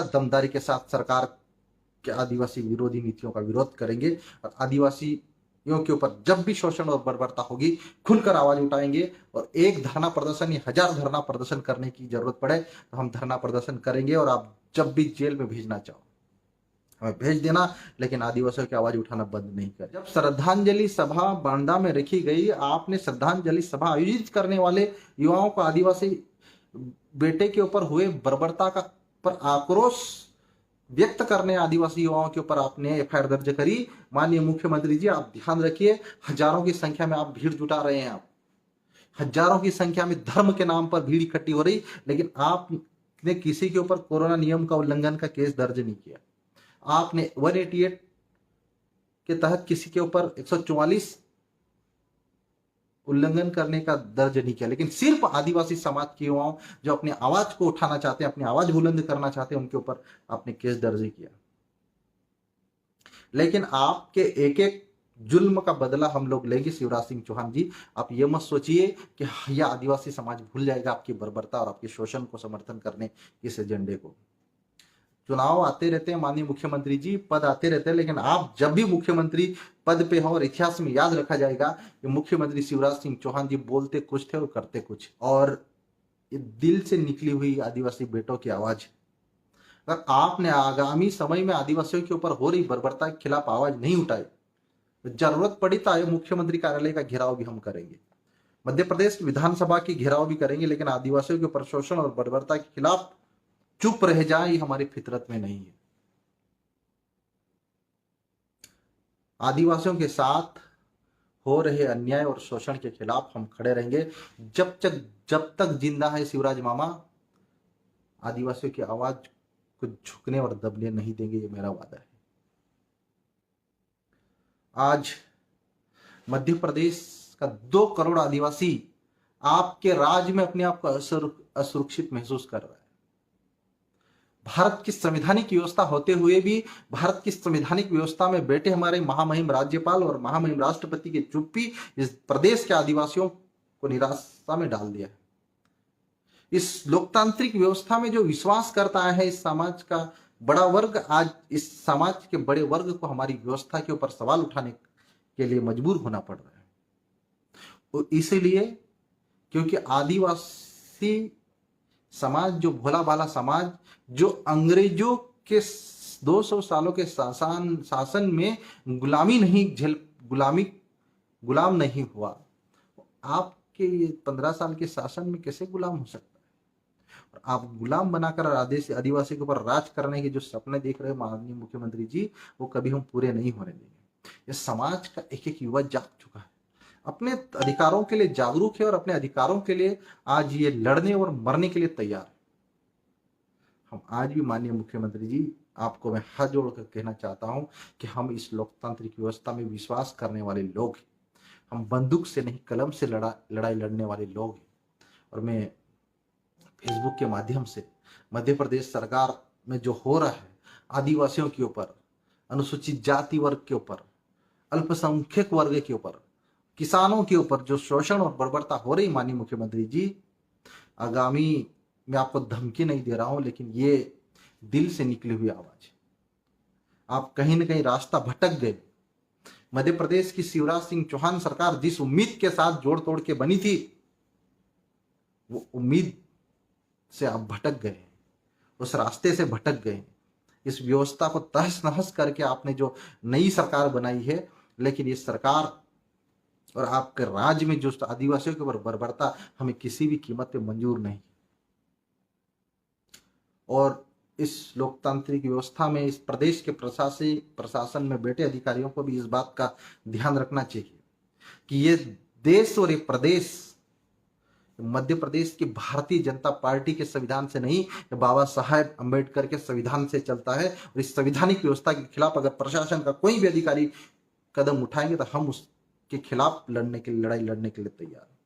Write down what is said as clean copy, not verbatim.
दमदारी के साथ सरकार के आदिवासी विरोधी नीतियों का विरोध करेंगे और आदिवासियों के ऊपर जब भी शोषण और बर्बरता होगी खुलकर आवाज उठाएंगे। और एक धरना प्रदर्शन या 1000 धरना प्रदर्शन करने की जरूरत पड़े तो हम धरना प्रदर्शन करेंगे। और आप जब भी जेल में भेजना चाहो हमें भेज देना, लेकिन आदिवासियों की आवाज उठाना बंद नहीं कर। जब श्रद्धांजलि सभा बांदा में रखी गई, आपने श्रद्धांजलि सभा आयोजित करने वाले युवाओं को आदिवासी बेटे के ऊपर हुए बर्बरता का पर आक्रोश व्यक्त करने आदिवासी युवाओं के ऊपर आपने एफआईआर दर्ज करी। माननीय मुख्यमंत्री जी, आप ध्यान रखिए, हजारों की संख्या में आप भीड़ जुटा रहे हैं। आप हजारों की संख्या में धर्म के नाम पर भीड़ इकट्ठी हो रही, लेकिन आपने किसी के ऊपर कोरोना नियम का उल्लंघन का केस दर्ज नहीं किया। आपने 188 के तहत किसी के ऊपर 144 उल्लंघन करने का दर्ज नहीं किया, लेकिन सिर्फ आदिवासी समाज के युवाओं जो अपनी आवाज को उठाना चाहते हैं, अपनी आवाज बुलंद करना चाहते हैं, उनके ऊपर आपने केस दर्ज किया। लेकिन आपके एक एक जुल्म का बदला हम लोग लेंगे। शिवराज सिंह चौहान जी, आप ये मत सोचिए कि यह आदिवासी समाज भूल जाएगा आपकी बर्बरता और आपके शोषण को समर्थन करने इस एजेंडे को। चुनाव आते रहते हैं माननीय मुख्यमंत्री जी, पद आते रहते हैं, लेकिन आप जब भी मुख्यमंत्री पद पे हो और इतिहास में याद रखा जाएगा कि मुख्यमंत्री शिवराज सिंह चौहान जी बोलते कुछ थे और करते कुछ। और ये दिल से निकली हुई आदिवासी बेटों की आवाज। अगर आपने आगामी समय में आदिवासियों के ऊपर हो रही बर्बरता के खिलाफ आवाज नहीं उठाई तो जरूरत पड़ी तो मुख्यमंत्री कार्यालय का घेराव भी हम करेंगे, मध्य प्रदेश विधानसभा की घेराव भी करेंगे, लेकिन आदिवासियों के ऊपर शोषण और बर्बरता के खिलाफ चुप रह जाए ये हमारी फितरत में नहीं है। आदिवासियों के साथ हो रहे अन्याय और शोषण के खिलाफ हम खड़े रहेंगे। जब तक जिंदा है शिवराज मामा, आदिवासियों की आवाज को झुकने और दबने नहीं देंगे, ये मेरा वादा है। आज मध्य प्रदेश का 2 करोड़ आदिवासी आपके राज्य में अपने आप को असुरक्षित महसूस कर रहा है। भारत की संवैधानिक व्यवस्था होते हुए भी भारत की संवैधानिक व्यवस्था में बैठे हमारे महामहिम राज्यपाल और महामहिम राष्ट्रपति की चुप्पी इस प्रदेश के आदिवासियों को निराशा में डाल दिया है। इस लोकतांत्रिक व्यवस्था में जो विश्वास करता है इस समाज का बड़ा वर्ग, आज इस समाज के बड़े वर्ग को हमारी व्यवस्था के ऊपर सवाल उठाने के लिए मजबूर होना पड़ रहा है। और इसीलिए क्योंकि आदिवासी समाज जो भोला भाला समाज, जो अंग्रेजों के 200 सालों के शासन में गुलाम नहीं हुआ, आपके ये 15 साल के शासन में कैसे गुलाम हो सकता है? और आप गुलाम बनाकर आदिवासी के ऊपर राज करने के जो सपने देख रहे हो माननीय मुख्यमंत्री जी, वो कभी हम पूरे नहीं होने देंगे। ये समाज का एक एक युवा जाग चुका है, अपने अधिकारों के लिए जागरूक है और अपने अधिकारों के लिए आज ये लड़ने और मरने के लिए तैयार है। हम आज भी माननीय मुख्यमंत्री जी, आपको मैं हाथ जोड़कर कहना चाहता हूं कि हम इस लोकतांत्रिक व्यवस्था में विश्वास करने वाले लोग हैं। हम बंदूक से नहीं कलम से लड़ाई लड़ने वाले लोग हैं। और मैं फेसबुक के माध्यम से मध्य प्रदेश सरकार में जो हो रहा है आदिवासियों के ऊपर, अनुसूचित जाति वर्ग के ऊपर, अल्पसंख्यक वर्ग के ऊपर, किसानों के ऊपर जो शोषण और बर्बरता हो रही, माननीय मुख्यमंत्री जी, आगामी मैं आपको धमकी नहीं दे रहा हूं, लेकिन ये दिल से निकली हुई आवाज। आप कहीं ना कहीं रास्ता भटक गए। मध्य प्रदेश की शिवराज सिंह चौहान सरकार जिस उम्मीद के साथ जोड़ तोड़ के बनी थी, वो उम्मीद से आप भटक गए, उस रास्ते से भटक गए। इस व्यवस्था को तहस नहस करके आपने जो नई सरकार बनाई है, लेकिन ये सरकार और आपके राज्य में जो आदिवासियों के ऊपर बर्बरता हमें किसी भी कीमत पे मंजूर नहीं। और इस लोकतांत्रिक व्यवस्था में इस प्रदेश के प्रशासन में बैठे अधिकारियों को भी इस बात का ध्यान रखना चाहिए कि ये देश और ये प्रदेश मध्य प्रदेश की भारतीय जनता पार्टी के संविधान से नहीं, बाबा साहेब अंबेडकर के संविधान से चलता है। और इस संवैधानिक व्यवस्था के खिलाफ अगर प्रशासन का कोई भी अधिकारी कदम उठाएंगे तो हम उसके खिलाफ लड़ाई लड़ने के लिए तैयार हैं।